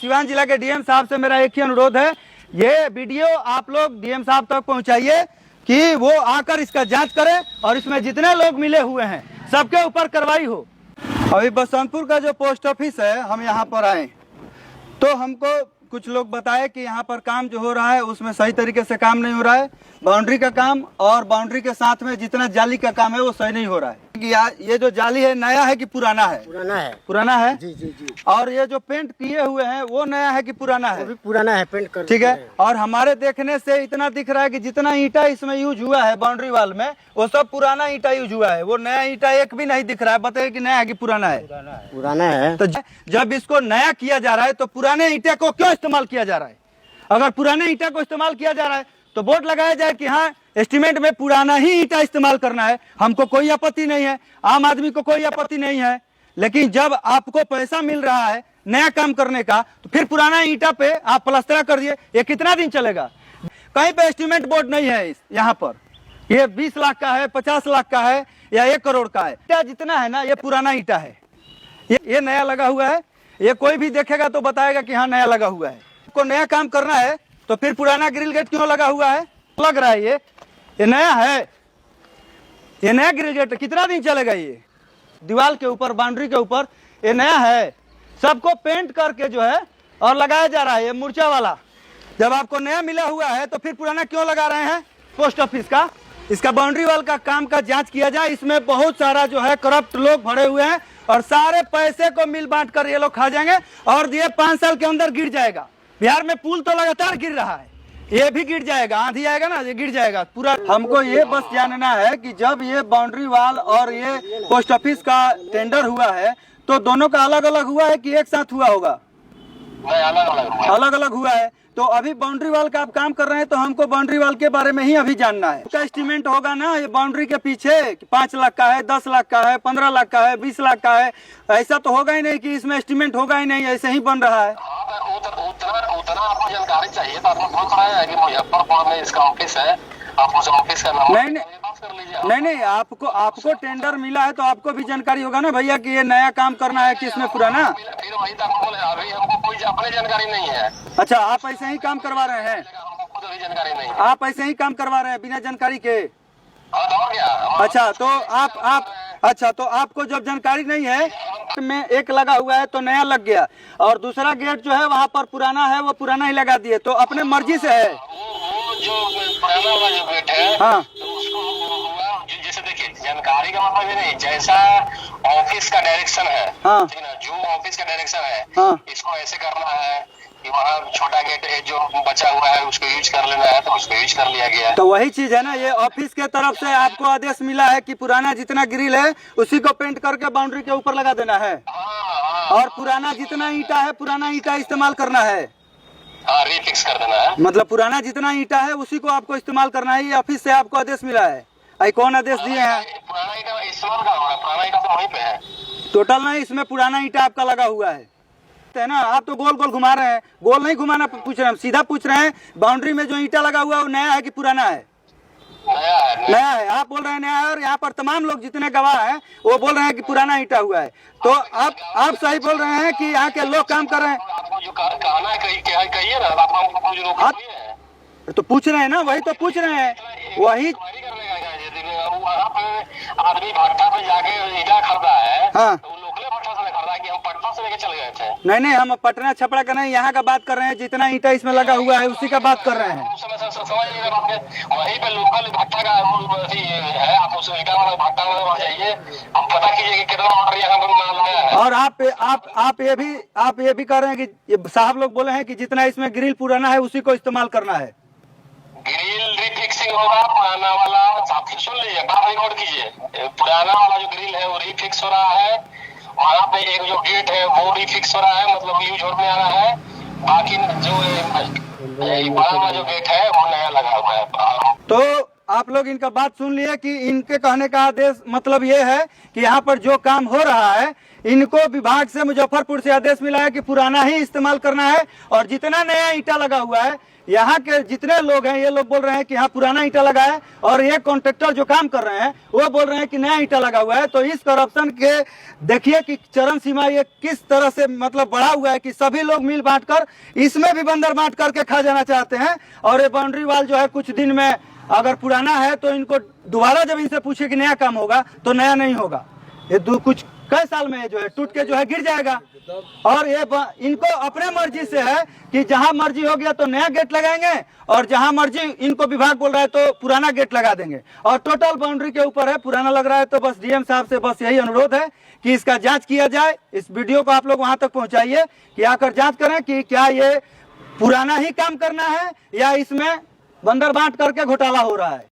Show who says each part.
Speaker 1: सिवान जिला के डीएम साहब से मेरा एक ही अनुरोध है, ये वीडियो आप लोग डीएम साहब तक पहुंचाइए कि वो आकर इसका जांच करें और इसमें जितने लोग मिले हुए हैं सबके ऊपर कार्रवाई हो। अभी बसंतपुर का जो पोस्ट ऑफिस है, हम यहाँ पर आए तो हमको कुछ लोग बताए कि यहाँ पर काम जो हो रहा है उसमें सही तरीके से काम नहीं हो रहा है। बाउंड्री का काम और बाउंड्री के साथ में जितना जाली का काम है वो सही नहीं हो रहा है। ये जो जाली है नया है कि पुराना है? पुराना है।
Speaker 2: जी जी जी।
Speaker 1: और ये जो पेंट किए हुए हैं वो नया है कि पुराना है?
Speaker 2: वो भी पुराना है, पेंट कर।
Speaker 1: ठीक है। और हमारे देखने से इतना दिख रहा है कि जितना ईंटा इसमें यूज हुआ है बाउंड्री वाल में वो सब पुराना ईंटा यूज हुआ है, वो नया ईंटा एक भी नहीं दिख रहा है। बताइए कि नया है कि पुराना है?
Speaker 2: पुराना है।
Speaker 1: तो जब इसको नया किया जा रहा है तो पुराने ईंटे को क्यों इस्तेमाल किया जा रहा है? अगर पुराने ईंटे को इस्तेमाल किया जा रहा है तो बोर्ड लगाया जाए कि हाँ एस्टीमेट में पुराना ही ईंटा इस्तेमाल करना है, हमको कोई आपत्ति नहीं है, आम आदमी को कोई आपत्ति नहीं है। लेकिन जब आपको पैसा मिल रहा है नया काम करने का तो फिर पुराना ईंटा पे आप प्लास्टर कर दिए, ये कितना दिन चलेगा? कहीं पे एस्टीमेट बोर्ड नहीं है यहाँ पर। ये 20 लाख का है, 50 लाख का है या 1 करोड़ का है। ईंटा जितना है ना ये पुराना ईंटा है, ये नया लगा हुआ है। ये कोई भी देखेगा तो बताएगा कि हाँ नया लगा हुआ है। को नया काम करना है तो फिर पुराना ग्रिल गेट क्यों लगा हुआ है? लग रहा है ये नया है, ये नया ग्रिल गेट कितना दिन चलेगा? ये दीवार के ऊपर बाउंड्री के ऊपर ये नया है, सबको पेंट करके जो है और लगाया जा रहा है ये मूर्छा वाला। जब आपको नया मिला हुआ है तो फिर पुराना क्यों लगा रहे हैं? पोस्ट ऑफिस का इसका बाउंड्री वाल का काम का जांच किया जाए। इसमें बहुत सारा जो है करप्ट लोग भरे हुए हैं और सारे पैसे को मिल बांट कर ये लोग खा जाएंगे और ये 5 साल के अंदर गिर जाएगा। बिहार में पुल तो लगातार गिर रहा है, ये भी गिर जाएगा, आंधी आएगा ना ये गिर जाएगा पूरा। हमको ये बस जानना है कि जब ये बाउंड्री वाल और ये पोस्ट ऑफिस का टेंडर हुआ है तो दोनों का अलग अलग हुआ है कि एक साथ हुआ होगा? अलग अलग हुआ है। तो अभी बाउंड्री वाल का आप काम कर रहे हैं तो हमको बाउंड्री वाल के बारे में ही अभी जानना है। उसका एस्टीमेट होगा ना ये बाउंड्री के पीछे 5 लाख का है, 10 लाख का है, 15 लाख का है, 20 लाख का है। ऐसा तो होगा ही नहीं कि इसमें एस्टीमेट होगा ही नहीं, ऐसे ही बन रहा है।
Speaker 3: उतना आपको जानकारी चाहिए तो आपने बोल रहा है कि मुजफ्फरपुर में इसका ऑफिस है, आप उस ऑफिस का
Speaker 1: नहीं नहीं, आपको टेंडर मिला है तो आपको भी जानकारी होगा ना भैया कि ये नया काम करना है कि इसमें पुराना।
Speaker 3: फिर वही तो बोले अभी हमको कोई अपनी जानकारी नहीं है।
Speaker 1: अच्छा, आप ऐसे ही काम करवा रहे हैं?
Speaker 3: हमको खुद भी जानकारी नहीं है।
Speaker 1: आप ऐसे ही काम करवा रहे हैं बिना जानकारी के?
Speaker 3: और क्या?
Speaker 1: अच्छा, तो तो आपको जब जानकारी नहीं है में एक लगा हुआ है तो नया लग गया और दूसरा गेट जो है वहाँ पर पुराना है वो पुराना ही लगा दिए, तो अपने मर्जी से है।
Speaker 3: वो जो पुराना वाला जो गेट है,
Speaker 1: हाँ,
Speaker 3: तो उसको जैसे देखिए जानकारी का मतलब ये नहीं, जैसा ऑफिस का डायरेक्शन है,
Speaker 1: हाँ,
Speaker 3: ठीक ना, जो ऑफिस का डायरेक्शन है,
Speaker 1: हाँ,
Speaker 3: इसको ऐसे करना है कि वहाँ छोटा गेट है जो बचा हुआ है उसको यूज कर लेना है तो उसको यूज कर लिया गया।
Speaker 1: तो वही चीज है ना, ये ऑफिस के तरफ से आपको आदेश मिला है कि पुराना जितना ग्रिल है उसी को पेंट करके बाउंड्री के ऊपर लगा देना है और पुराना जितना ईंटा है पुराना ईंटा इस्तेमाल करना है।
Speaker 3: हाँ, रिफिक्स कर देना है।
Speaker 1: मतलब पुराना जितना ईंटा है उसी को आपको इस्तेमाल करना है। ये ऑफिस से आपको आदेश मिला है? आई कौन आदेश दिए हैं?
Speaker 3: पुराना ईंटा इस्तेमाल का होगा, पुराना ईंटा तो वहीं पे है।
Speaker 1: टोटल नहीं, इसमें पुराना ईंटा आपका लगा हुआ है ना। आप तो गोल गोल घुमा रहे हैं, गोल नहीं घुमाना पूछ रहे हैं, हम सीधा पूछ रहे हैं बाउंड्री में जो ईंटा लगा हुआ है वो नया है कि पुराना है? नया है। आप बोल रहे हैं नया है और यहाँ पर तमाम लोग जितने गवाह हैं वो बोल रहे हैं कि पुराना ईंटा हुआ है। तो आप सही बोल रहे हैं कि यहाँ के लोग काम कर रहे हैं?
Speaker 3: आपको जो कहना है कहिए ना, आप
Speaker 1: तो पूछ रहे हैं ना, वही तो पूछ रहे हैं, वही।
Speaker 3: वहाँ पे आदमी भट्टा पे जाके ईंटा खरीदा है,
Speaker 1: हाँ,
Speaker 3: तो लोकल भट्टा से खरीदा कि हम पटना से लेके चले गए थे।
Speaker 1: नहीं, हम पटना छपरा का नहीं, यहाँ का बात कर रहे हैं। जितना ईंटा इसमें लगा हुआ है उसी का बात कर रहे हैं।
Speaker 3: उस समय समझ लीजिए आपने, वहीं पे लोकल भट्टा का है, आप उस ईंटा वाला भट्टा वाला जाइए, हम पता कीजिए कि कितना ऑर्डर यहाँ पर माल आया है।
Speaker 1: और आप ये भी कह रहे हैं कि साहब लोग बोले हैं कि जितना इसमें ग्रिल पुराना है उसी को इस्तेमाल करना है।
Speaker 3: ग्रिल रिफिक्सिंग होगा, पुराना वाला आप सुन लीजिए, बात रिकॉर्ड कीजिए। पुराना वाला जो ग्रिल है वो रिफिक्स हो रहा है, वहाँ पे एक जो गेट है वो रिफिक्स हो रहा है, मतलब यूज होने आ रहा है। बाकी जो बड़ा वाला जो गेट है वो नया लगा हुआ है।
Speaker 1: तो आप लोग इनका बात सुन लिए कि इनके कहने का आदेश मतलब ये है कि यहाँ पर जो काम हो रहा है इनको विभाग से मुजफ्फरपुर से आदेश मिला है कि पुराना ही इस्तेमाल करना है और जितना नया ईंटा लगा हुआ है यहाँ के जितने लोग हैं ये लोग बोल रहे हैं कि यहाँ पुराना ईंटा लगा है, और ये कॉन्ट्रेक्टर जो काम कर रहे हैं वो बोल रहे हैं कि नया ईंटा लगा हुआ है। तो इस करप्शन के देखिए कि चरम सीमा ये किस तरह से मतलब बढ़ा हुआ है कि सभी लोग मिल बांट कर इसमें भी बंदर बांट करके खा जाना चाहते हैं। और ये बाउंड्री वाल जो है कुछ दिन में अगर पुराना है तो इनको दोबारा जब इनसे पूछे कि नया काम होगा तो नया नहीं होगा, ये कुछ कई साल में जो है टूट के जो है गिर जाएगा। और ये इनको अपने मर्जी से है कि जहां मर्जी हो गया तो नया गेट लगाएंगे, और जहां मर्जी इनको विभाग बोल रहा है तो पुराना गेट लगा देंगे, और टोटल बाउंड्री के ऊपर है। पुराना लग रहा है तो बस डीएम साहब से बस यही अनुरोध है कि इसका जांच किया जाए। इस वीडियो को आप लोग वहां तक पहुंचाइए कि आकर जांच करें कि क्या ये पुराना ही काम करना है या इसमें बंदर बांट करके घोटाला हो रहा है।